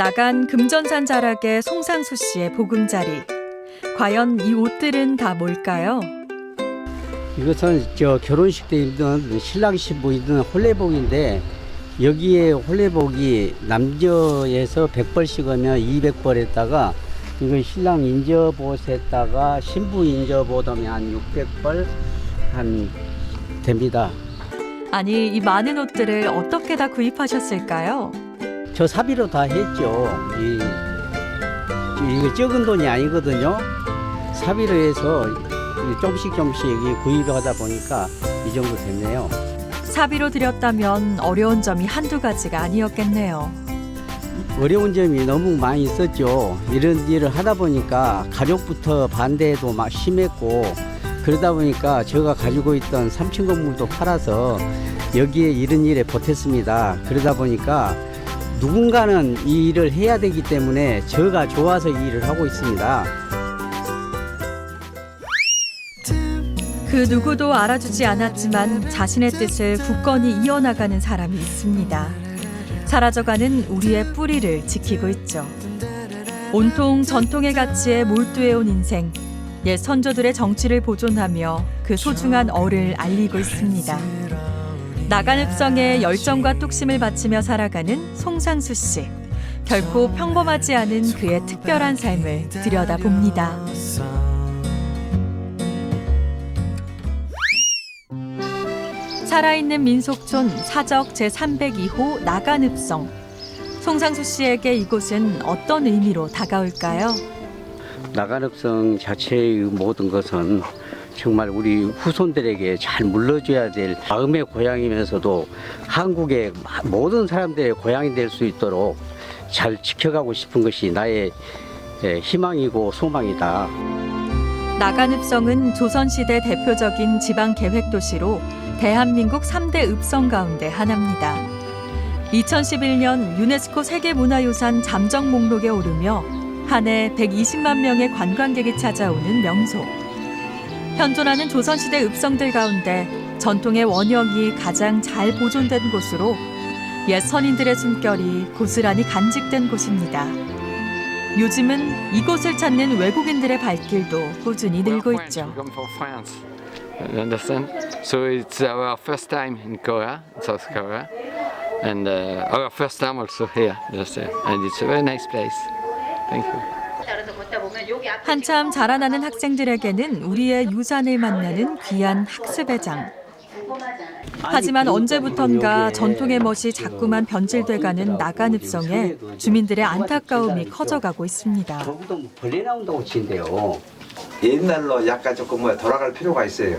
나간 금전산 자락의 송상수 씨의 보금자리. 과연 이 옷들은 다 뭘까요? 이것은 결혼식 때 입는 신랑 신부 입는 홀레복인데 여기에 홀레복이 남저에서 100벌씩 하면 200벌에다가 이거 신랑 인저봇에다가 신부 인저봇 하면 한 600벌 한 됩니다. 아니, 이 많은 옷들을 어떻게 다 구입하셨을까요? 저 사비로 다 했죠. 이거 적은 돈이 아니거든요. 사비로 해서 조금씩 구입을 하다 보니까 이 정도 됐네요. 사비로 들였다면 어려운 점이 한두 가지가 아니었겠네요. 어려운 점이 너무 많이 있었죠. 이런 일을 하다 보니까 가족부터 반대도 막 심했고 그러다 보니까 제가 가지고 있던 3층 건물도 팔아서 여기에 이런 일에 보탰습니다. 그러다 보니까 누군가는 이 일을 해야 되기 때문에 제가 좋아서 이 일을 하고 있습니다. 그 누구도 알아주지 않았지만 자신의 뜻을 굳건히 이어나가는 사람이 있습니다. 사라져가는 우리의 뿌리를 지키고 있죠. 온통 전통의 가치에 몰두해온 인생, 옛 선조들의 정치를 보존하며 그 소중한 얼을 알리고 있습니다. 나간 읍성에 열정과 뚝심을 바치며 살아가는 송상수 씨. 결코 평범하지 않은 그의 특별한 삶을 들여다봅니다. 살아있는 민속촌 사적 제302호 나간 읍성. 송상수 씨에게 이곳은 어떤 의미로 다가올까요? 나간 읍성 자체의 모든 것은 정말 우리 후손들에게 잘 물려줘야 될 마음의 고향이면서도 한국의 모든 사람들의 고향이 될 수 있도록 잘 지켜가고 싶은 것이 나의 희망이고 소망이다. 나간 읍성은 조선시대 대표적인 지방계획도시로 대한민국 3대 읍성 가운데 하나입니다. 2011년 유네스코 세계문화유산 잠정 목록에 오르며 한 해 120만 명의 관광객이 찾아오는 명소. 현존하는 조선시대 읍성들 가운데 전통의 원형이 가장 잘 보존된 곳으로 옛 선인들의 숨결이 고스란히 간직된 곳입니다. 요즘은 이곳을 찾는 외국인들의 발길도 꾸준히 늘고 있죠. You understand? So it's our first time in Korea, South Korea, and our first time also here. Understand? And it's a very nice place. Thank you. 한참 자라나는 학생들에게는 우리의 유산을 만나는 귀한 학습의 장. 하지만 언제부턴가 전통의 멋이 자꾸만 변질돼가는 나간 읍성에 주민들의 안타까움이 커져가고 있습니다. 저기도 벌레 나온다고 친대요. 옛날로 약간 조금 돌아갈 필요가 있어요.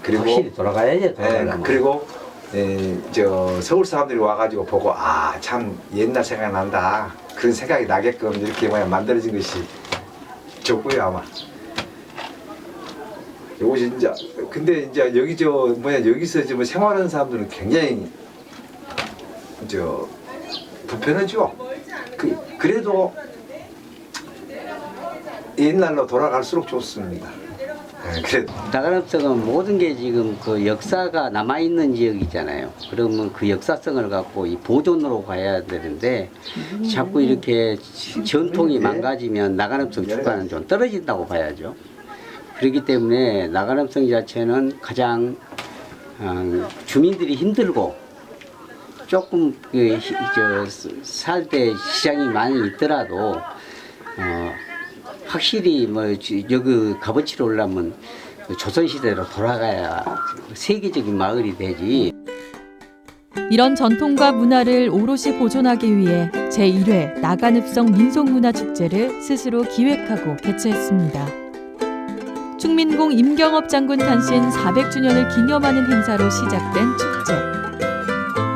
그리고 확실히 돌아가야지. 그리고 저 서울 사람들이 와가지고 보고 참 옛날 생각난다 그런 생각이 나게끔 이렇게 만들어진 것이 좋고요 아마. 이것이 이제 근데 이제 여기 여기서 지금 생활하는 사람들은 굉장히 불편하죠. 그래도 옛날로 돌아갈수록 좋습니다. 그래. 나간 읍성은 모든 게 지금 그 역사가 남아있는 지역이잖아요. 그러면 그 역사성을 갖고 이 보존으로 가야 되는데 자꾸 이렇게 전통이 망가지면 나간 읍성 주가는 좀 떨어진다고 봐야죠. 그렇기 때문에 나간 읍성 자체는 가장 주민들이 힘들고 조금 살 때 시장이 많이 있더라도 확실히 여기 값어치로 오려면 조선시대로 돌아가야 세계적인 마을이 되지. 이런 전통과 문화를 오롯이 보존하기 위해 제1회 나간 읍성 민속문화축제를 스스로 기획하고 개최했습니다. 충민공 임경업 장군 탄신 400주년을 기념하는 행사로 시작된 축제.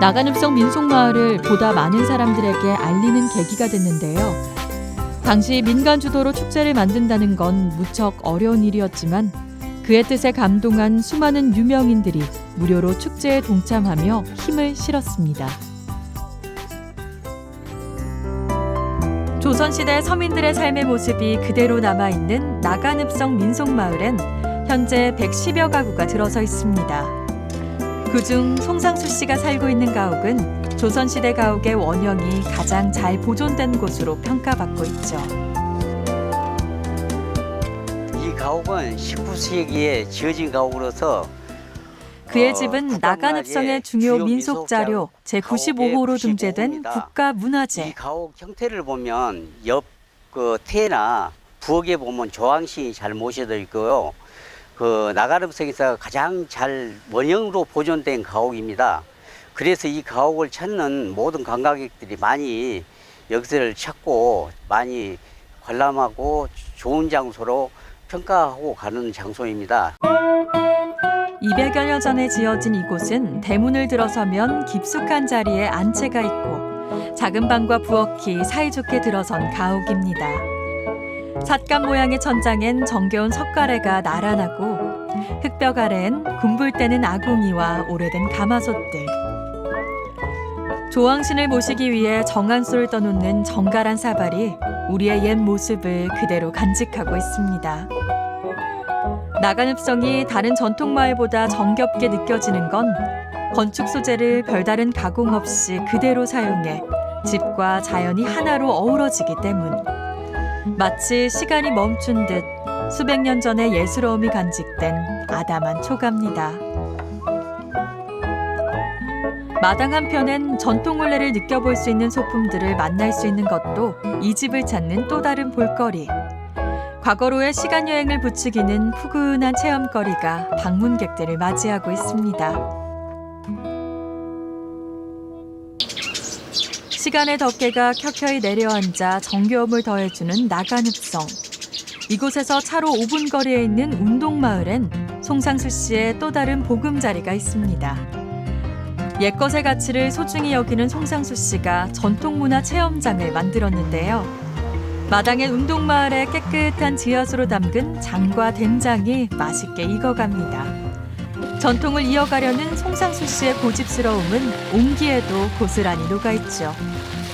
나간 읍성 민속마을을 보다 많은 사람들에게 알리는 계기가 됐는데요. 당시 민간 주도로 축제를 만든다는 건 무척 어려운 일이었지만 그의 뜻에 감동한 수많은 유명인들이 무료로 축제에 동참하며 힘을 실었습니다. 조선시대 서민들의 삶의 모습이 그대로 남아있는 나간 읍성 민속마을엔 현재 110여 가구가 들어서 있습니다. 그중 송상수 씨가 살고 있는 가옥은 조선시대 가옥의 원형이 가장 잘 보존된 곳으로 평가받고 있죠. 이 가옥은 19세기에 지어진 가옥으로서 그의 집은 국방 나간읍성의 문화재 중요 주요 민속자료 제95호로 등재된 95호입니다. 이 국가문화재. 가옥 형태를 보면 옆 그 태나 부엌에 보면 조항신이 잘 모셔져 있고요. 그 나간읍성에서 가장 잘 원형으로 보존된 가옥입니다. 그래서 이 가옥을 찾는 모든 관광객들이 많이 여기를 찾고 많이 관람하고 좋은 장소로 평가하고 가는 장소입니다. 200여 년 전에 지어진 이곳은 대문을 들어서면 깊숙한 자리에 안채가 있고 작은 방과 부엌이 사이좋게 들어선 가옥입니다. 삿간 모양의 천장엔 정겨운 석가래가 나란하고 흙벽 아래엔 군불 때는 아궁이와 오래된 가마솥들. 조왕신을 모시기 위해 정한소를 떠놓는 정갈한 사발이 우리의 옛 모습을 그대로 간직하고 있습니다. 나간읍성이 다른 전통마을보다 정겹게 느껴지는 건 건축 소재를 별다른 가공 없이 그대로 사용해 집과 자연이 하나로 어우러지기 때문. 마치 시간이 멈춘 듯 수백 년 전의 예스러움이 간직된 아담한 초가입니다. 마당 한편엔 전통 혼례를 느껴볼 수 있는 소품들을 만날 수 있는 것도 이 집을 찾는 또 다른 볼거리. 과거로의 시간 여행을 부추기는 푸근한 체험거리가 방문객들을 맞이하고 있습니다. 시간의 덮개가 켜켜이 내려앉아 정겨움을 더해주는 나간읍성. 이곳에서 차로 5분 거리에 있는 운동마을엔 송상수 씨의 또 다른 보금자리가 있습니다. 옛것의 가치를 소중히 여기는 송상수 씨가 전통문화 체험장을 만들었는데요. 마당엔 운동마을의 깨끗한 지하수로 담근 장과 된장이 맛있게 익어갑니다. 전통을 이어가려는 송상수 씨의 고집스러움은 온기에도 고스란히 녹아있죠.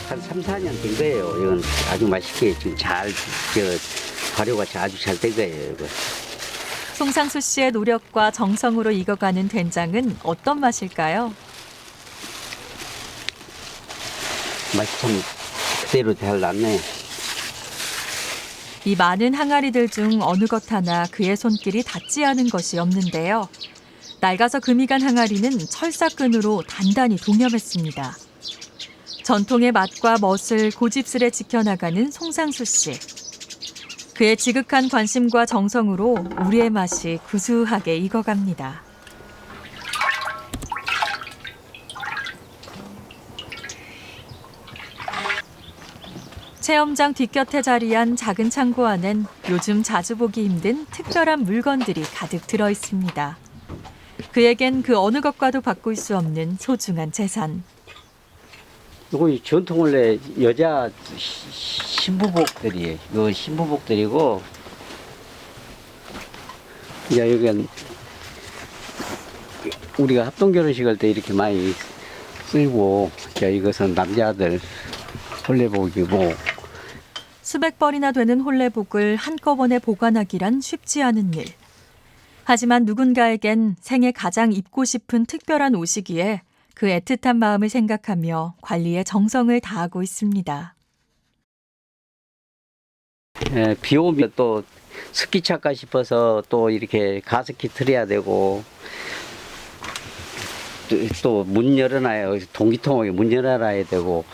한 3, 4년 된 거예요. 이건 아주 맛있게 지금 발효가 아주 잘 된 거예요. 이거. 송상수 씨의 노력과 정성으로 익어가는 된장은 어떤 맛일까요? 맛이 참 그대로 잘 났네. 이 많은 항아리들 중 어느 것 하나 그의 손길이 닿지 않은 것이 없는데요. 낡아서 금이 간 항아리는 철사끈으로 단단히 동여맸습니다. 전통의 맛과 멋을 고집스레 지켜나가는 송상수 씨. 그의 지극한 관심과 정성으로 우리의 맛이 구수하게 익어갑니다. 체험장 뒷곁에 자리한 작은 창고 안엔 요즘 자주 보기 힘든 특별한 물건들이 가득 들어 있습니다. 그에겐 그 어느 것과도 바꿀 수 없는 소중한 재산. 이거 전통 원래 여자 신부복들이에요. 이거 신부복들이고, 이제 여기는 우리가 합동 결혼식 할 때 이렇게 많이 쓰고, 이것은 남자들 혼례복이고. 수백 벌이나 되는 혼례복을 한꺼번에 보관하기란 쉽지 않은 일. 하지만 누군가에겐 생애 가장 입고 싶은 특별한 옷이기에 그 애틋한 마음을 생각하며 관리에 정성을 다하고 있습니다. 비 오면 또 스키 차까 싶어서 또 이렇게 가습기 틀어야 되고, 또 문 열어놔야, 동기통에 문 열어놔야 되고,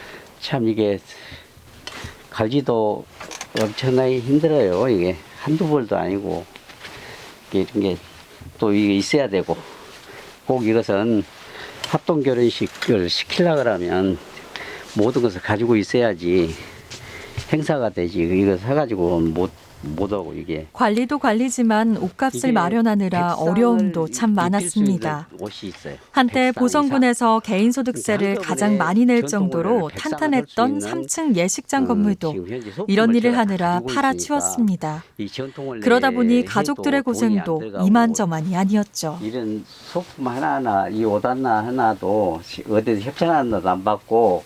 참 이게 갈지도 엄청나게 힘들어요. 이게 한두 벌도 아니고, 이런 게 또 이게 있어야 되고, 꼭 이것은 합동 결혼식을 시키려고 하면 모든 것을 가지고 있어야지 행사가 되지. 이거 사가지고 못 하고 이게. 관리도 관리지만 옷값을 마련하느라 어려움도 참 많았습니다. 옷이 있어요. 한때 백상 보성군에서 개인소득세를 한꺼번에 가장 많이 낼 전통을 정도로 백상을 탄탄했던 할수 있는 3층 예식장 건물도 지금 현재 소품을 이런 일을 제가 하느라 가지고 팔아치웠습니다. 이 전통을 그러다 보니 해도 가족들의 돈이 안 고생도 들어가고 이만저만이 아니었죠. 이런 소품 하나하나, 이 옷 하나도 어디서 협찬하는 안 받고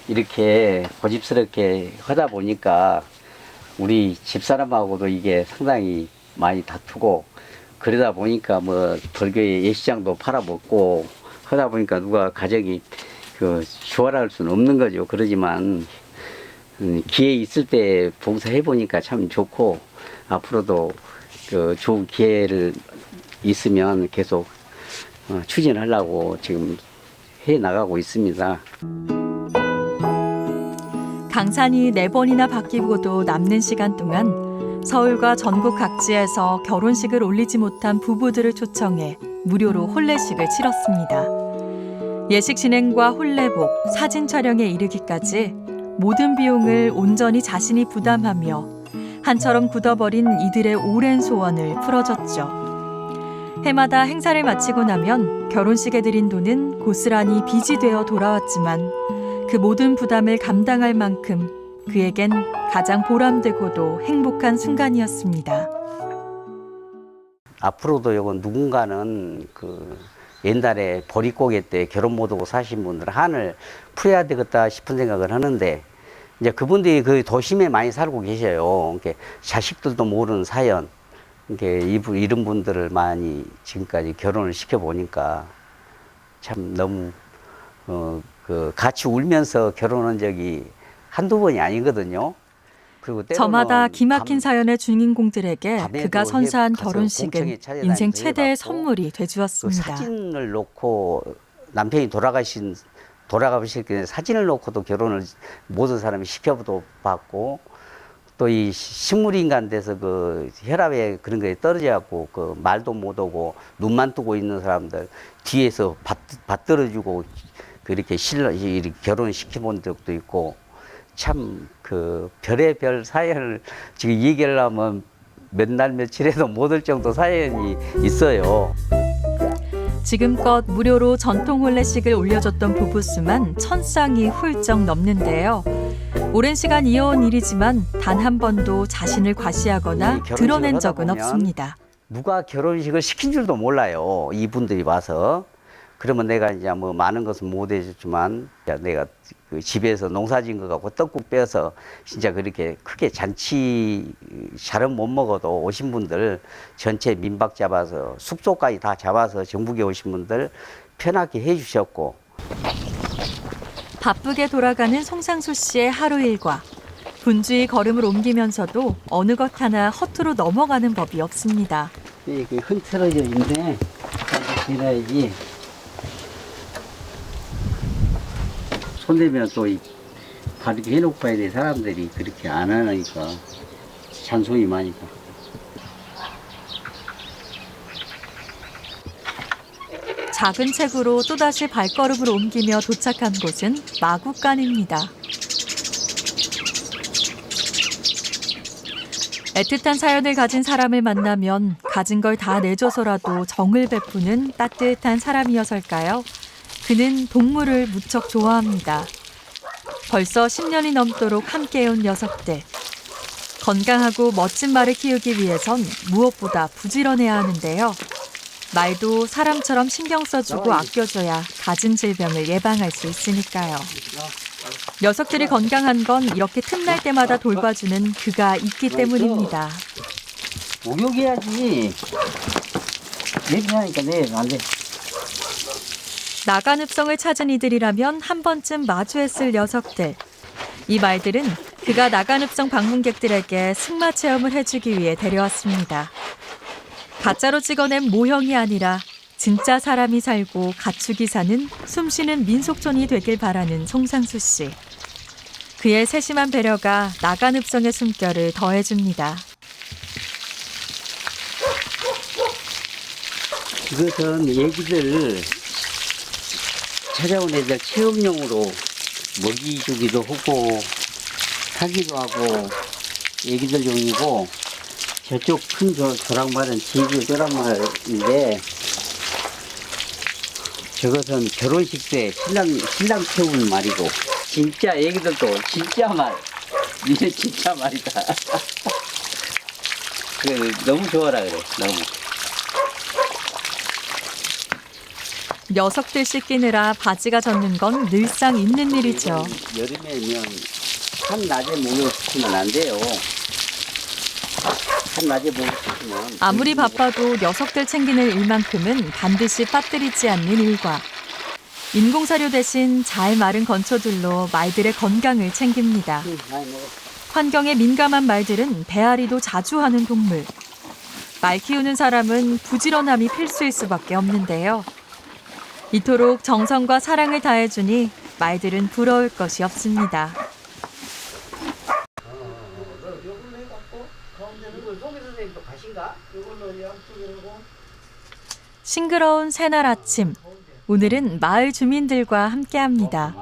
이렇게 고집스럽게 하다 보니까 우리 집사람하고도 이게 상당히 많이 다투고, 그러다 보니까 뭐 벌교의 예시장도 팔아먹고 하다 보니까 누가 가정이 좋아할 수는 없는 거죠. 그러지만 기회 있을 때 봉사해 보니까 참 좋고 앞으로도 좋은 기회를 있으면 계속 추진하려고 지금 해 나가고 있습니다. 강산이 4번이나 바뀌고도 남는 시간 동안 서울과 전국 각지에서 결혼식을 올리지 못한 부부들을 초청해 무료로 혼례식을 치렀습니다. 예식 진행과 혼례복, 사진 촬영에 이르기까지 모든 비용을 온전히 자신이 부담하며 한처럼 굳어버린 이들의 오랜 소원을 풀어줬죠. 해마다 행사를 마치고 나면 결혼식에 들인 돈은 고스란히 빚이 되어 돌아왔지만 그 모든 부담을 감당할 만큼 그에겐 가장 보람되고도 행복한 순간이었습니다. 앞으로도 이건 누군가는 옛날에 보릿고개 때 결혼 못하고 사신 분들 한을 풀어야 되겠다 싶은 생각을 하는데 이제 그분들이 그 도심에 많이 살고 계셔요. 이렇게 자식들도 모르는 사연, 이렇게 이런 분들을 많이 지금까지 결혼을 시켜 보니까 참 너무 같이 울면서 결혼한 적이 한두 번이 아니거든요. 그리고 저마다 때로는 기막힌 사연의 주인공들에게 밤에도 그가 선사한 가서 결혼식은 공청회 찾아다니면서 인생 최대의 해봤고 선물이 돼주었습니다. 사진을 놓고 남편이 돌아가실 때 사진을 놓고도 결혼을 모든 사람이 시켜도 봤고 또 이 식물인간 돼서 혈압에 그런 거에 떨어져갖고 말도 못하고 눈만 뜨고 있는 사람들 뒤에서 받들어주고 이렇게 이렇게 결혼시켜본 적도 있고 참 별의별 사연을 지금 얘기하려면 몇 날 며칠에도 못 올 정도 사연이 있어요. 지금껏 무료로 전통 혼례식을 올려줬던 부부 수만 1000쌍이 훌쩍 넘는데요. 오랜 시간 이어온 일이지만 단 한 번도 자신을 과시하거나 결혼식을 드러낸 하다 적은 보면 없습니다. 누가 결혼식을 시킨 줄도 몰라요. 이분들이 와서. 그러면 내가 이제 뭐 많은 것은 못 해줬지만 내가 집에서 농사진 거 갖고 떡국 빼서 진짜 그렇게 크게 잔치 잘은 못 먹어도 오신 분들 전체 민박 잡아서 숙소까지 다 잡아서 전국에 오신 분들 편하게 해주셨고. 바쁘게 돌아가는 송상수 씨의 하루 일과 분주히 걸음을 옮기면서도 어느 것 하나 허투루 넘어가는 법이 없습니다. 이게 흔들어져 있네. 이래야지. 손대면 또 바르게 해놓고 가야 돼. 사람들이 그렇게 안 하니까 잔소리 많이 가. 작은 책으로 또다시 발걸음을 옮기며 도착한 곳은 마구간입니다. 애틋한 사연을 가진 사람을 만나면 가진 걸 다 내줘서라도 정을 베푸는 따뜻한 사람이어서일까요? 그는 동물을 무척 좋아합니다. 벌써 10년이 넘도록 함께해온 녀석들. 건강하고 멋진 말을 키우기 위해선 무엇보다 부지런해야 하는데요. 말도 사람처럼 신경 써주고 아껴줘야 갖은 질병을 예방할 수 있으니까요. 녀석들이 건강한 건 이렇게 틈날 때마다 돌봐주는 그가 있기 때문입니다. 목욕해야지. 얘기하니까 네, 안 돼. 나간읍성을 찾은 이들이라면 한 번쯤 마주했을 녀석들. 이 말들은 그가 나간읍성 방문객들에게 승마 체험을 해주기 위해 데려왔습니다. 가짜로 찍어낸 모형이 아니라 진짜 사람이 살고 가축이 사는 숨쉬는 민속촌이 되길 바라는 송상수 씨. 그의 세심한 배려가 나간읍성의 숨결을 더해줍니다. 이것은 얘기들 찾아온 애들 체험용으로 먹이 주기도 하고 사기도 하고 애기들 용이고 저쪽 큰 조랑말은 지구 조랑말인데 저것은 결혼식 때 신랑 태우는 말이고 진짜 애기들도 진짜 말 이게 진짜 말이다. 너무 좋아라 그래 너무. 녀석들 씻기느라 바지가 젖는 건 늘상 있는 일이죠. 여름에면 한낮에 목욕시키면 안 돼요. 한낮에 목욕시키면 아무리 바빠도 녀석들 챙기는 일만큼은 반드시 빠뜨리지 않는 일과 인공사료 대신 잘 마른 건초들로 말들의 건강을 챙깁니다. 환경에 민감한 말들은 배앓이도 자주 하는 동물. 말 키우는 사람은 부지런함이 필수일 수밖에 없는데요. 이토록 정성과 사랑을 다해주니 말들은 부러울 것이 없습니다. 싱그러운 새날 아침, 오늘은 마을 주민들과 함께합니다.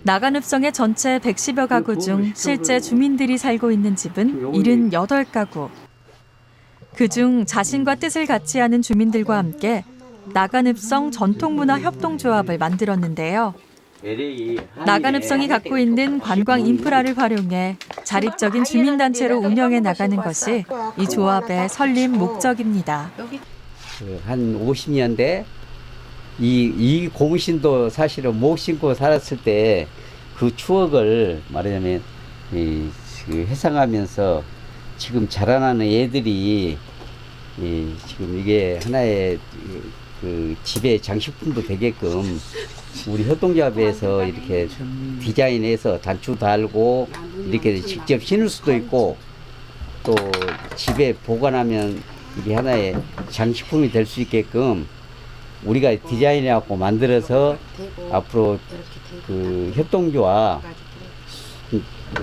나간읍성의 전체 110여 가구 중 실제 주민들이 살고 있는 집은 78가구. 그중 자신과 뜻을 같이 하는 주민들과 함께 나간읍성 전통문화협동조합을 만들었는데요. 나간읍성이 갖고 있는 관광 인프라를 활용해 자립적인 주민단체로 운영해 나가는 것이 이 조합의 설립 목적입니다. 한 50년대 이 고무신도 사실은 못 신고 살았을 때 그 추억을 말하자면 그 회상하면서 지금 자라나는 애들이 지금 이게 하나의 그 집의 장식품도 되게끔 우리 협동조합에서 이렇게 디자인해서 단추 달고 이렇게 직접 신을 수도 있고 또 집에 보관하면 이게 하나의 장식품이 될 수 있게끔 우리가 디자인해갖고 만들어서 앞으로 그 협동조합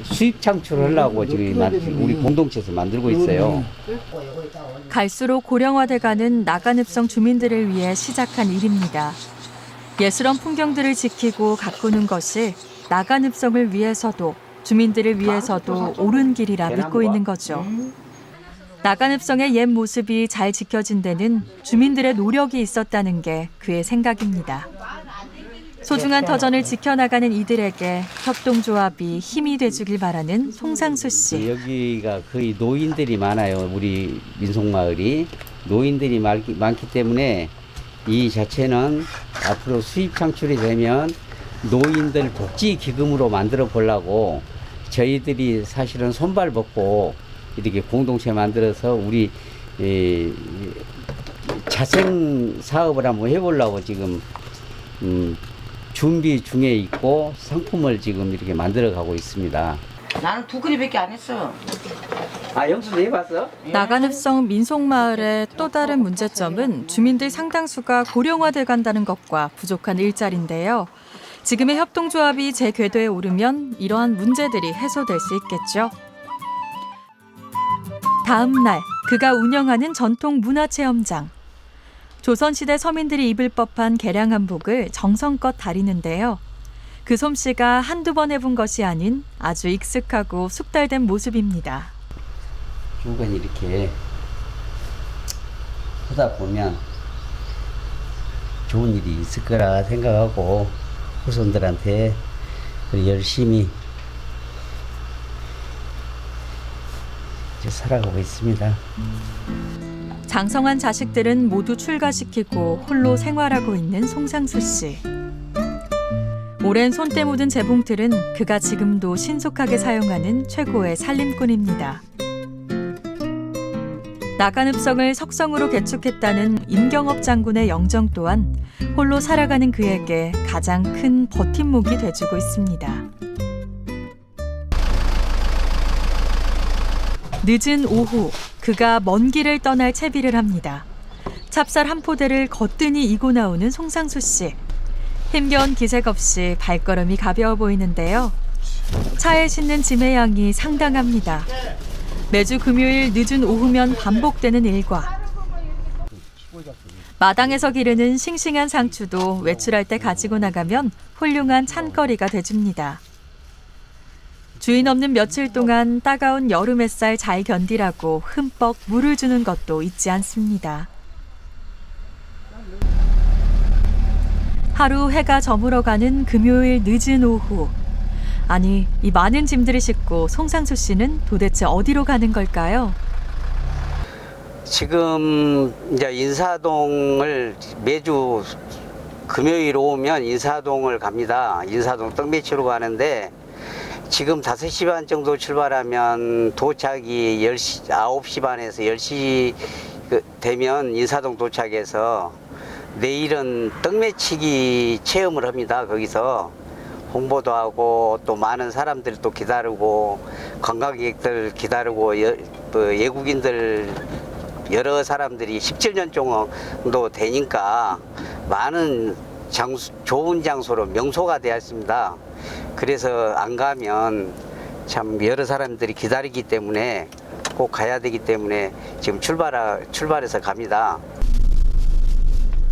수입 창출하려고 지금 우리 공동체에서 만들고 있어요. 갈수록 고령화돼가는 나간읍성 주민들을 위해 시작한 일입니다. 예스런 풍경들을 지키고 가꾸는 것이 나간읍성을 위해서도 주민들을 위해서도 옳은 길이라 믿고 있는 거죠. 나간읍성의 옛 모습이 잘 지켜진 데는 주민들의 노력이 있었다는 게 그의 생각입니다. 소중한 터전을 지켜나가는 이들에게 협동조합이 힘이 돼주길 바라는 송상수 씨. 여기가 거의 노인들이 많아요. 우리 민속마을이 노인들이 많기 때문에 이 자체는 앞으로 수입 창출이 되면 노인들 복지 기금으로 만들어 보려고 저희들이 사실은 손발 벗고 이렇게 공동체 만들어서 우리 자생 사업을 한번 해보려고 지금 준비 중에 있고 상품을 지금 이렇게 만들어 가고 있습니다. 나는 2그릇밖에 안 했어. 아, 영수도 해봤어? 나간읍성 민속마을의 또 다른 문제점은 주민들 상당수가 고령화돼 간다는 것과 부족한 일자리인데요. 지금의 협동조합이 제 궤도에 오르면 이러한 문제들이 해소될 수 있겠죠. 다음 날 그가 운영하는 전통 문화체험장. 조선시대 서민들이 입을 법한 개량 한복을 정성껏 다리는데요. 그 솜씨가 한두 번 해본 것이 아닌 아주 익숙하고 숙달된 모습입니다. 주간 이렇게 하다 보면 좋은 일이 있을 거라 생각하고 후손들한테 열심히 살아가고 있습니다. 장성한 자식들은 모두 출가시키고 홀로 생활하고 있는 송상수 씨. 오랜 손때 묻은 재봉틀은 그가 지금도 신속하게 사용하는 최고의 살림꾼입니다. 나간읍성을 석성으로 개축했다는 임경업 장군의 영정 또한 홀로 살아가는 그에게 가장 큰 버팀목이 돼주고 있습니다. 늦은 오후, 그가 먼 길을 떠날 채비를 합니다. 찹쌀 한 포대를 거뜬히 이고 나오는 송상수 씨. 힘겨운 기색 없이 발걸음이 가벼워 보이는데요. 차에 싣는 짐의 양이 상당합니다. 매주 금요일 늦은 오후면 반복되는 일과. 마당에서 기르는 싱싱한 상추도 외출할 때 가지고 나가면 훌륭한 찬거리가 돼줍니다. 주인 없는 며칠 동안 따가운 여름 햇살 잘 견디라고 흠뻑 물을 주는 것도 잊지 않습니다. 하루 해가 저물어가는 금요일 늦은 오후. 아니, 이 많은 짐들을 싣고 송상수 씨는 도대체 어디로 가는 걸까요? 지금 이제 인사동을 매주 금요일 오면 인사동을 갑니다. 인사동 떡매치로 가는데 지금 5시 반 정도 출발하면 도착이 9시 반에서 10시 되면 인사동 도착해서 내일은 떡매치기 체험을 합니다. 거기서 홍보도 하고 또 많은 사람들이 또 기다리고 관광객들 기다리고 또 외국인들 여러 사람들이 17년 정도 되니까 많은 좋은 장소로 명소가 되었습니다. 그래서 안 가면 참 여러 사람들이 기다리기 때문에 꼭 가야 되기 때문에 지금 출발해서 갑니다.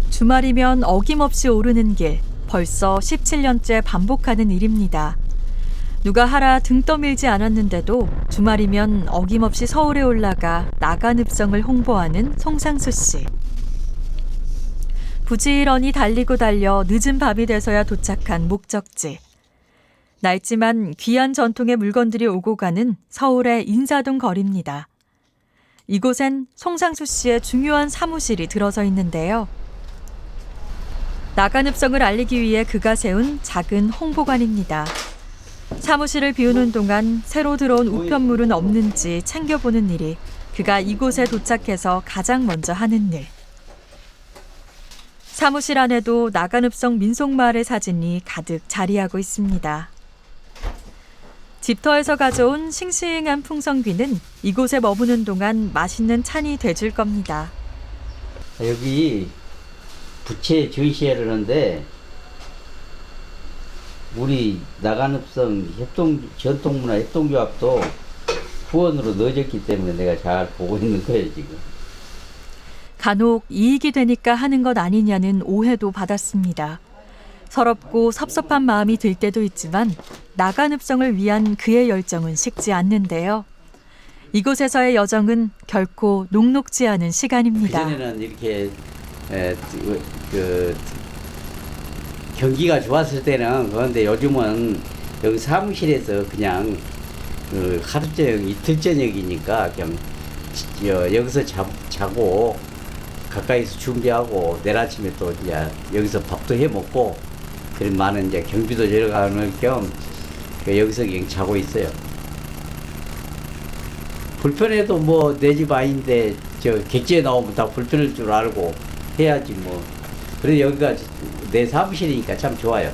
주말이면 어김없이 오르는 길, 벌써 17년째 반복하는 일입니다. 누가 하라 등 떠밀지 않았는데도 주말이면 어김없이 서울에 올라가 나간읍성을 홍보하는 송상수 씨. 부지런히 달리고 달려 늦은 밤이 돼서야 도착한 목적지. 낡지만 귀한 전통의 물건들이 오고 가는 서울의 인사동 거리입니다. 이곳엔 송상수 씨의 중요한 사무실이 들어서 있는데요. 나간읍성을 알리기 위해 그가 세운 작은 홍보관입니다. 사무실을 비우는 동안 새로 들어온 우편물은 없는지 챙겨보는 일이 그가 이곳에 도착해서 가장 먼저 하는 일. 사무실 안에도 나간읍성 민속마을의 사진이 가득 자리하고 있습니다. 집터에서 가져온 싱싱한 풍선귀는 이곳에 머무는 동안 맛있는 찬이 돼줄 겁니다. 여기 부채 전시회를 하는데 우리 나간읍성 전통문화 협동조합도 후원으로 넣어졌기 때문에 내가 잘 보고 있는 거예요 지금. 간혹 이익이 되니까 하는 것 아니냐는 오해도 받았습니다. 서럽고 섭섭한 마음이 들 때도 있지만 나간읍성을 위한 그의 열정은 식지 않는데요. 이곳에서의 여정은 결코 녹록지 않은 시간입니다. 그전에는 이렇게 경기가 좋았을 때는 그런데 요즘은 여기 사무실에서 그냥 하루 저녁 이틀 저녁이니까 그냥 여기서 자고 가까이서 준비하고 내일 아침에 또 이제 여기서 밥도 해 먹고 그런 많은 이제 경비도 들어가는 겸 여기서 그냥 자고 있어요. 불편해도 뭐 내 집 아닌데 저 객지에 나오면 다 불편할 줄 알고 해야지 뭐. 그래서 여기가 내 사무실이니까 참 좋아요.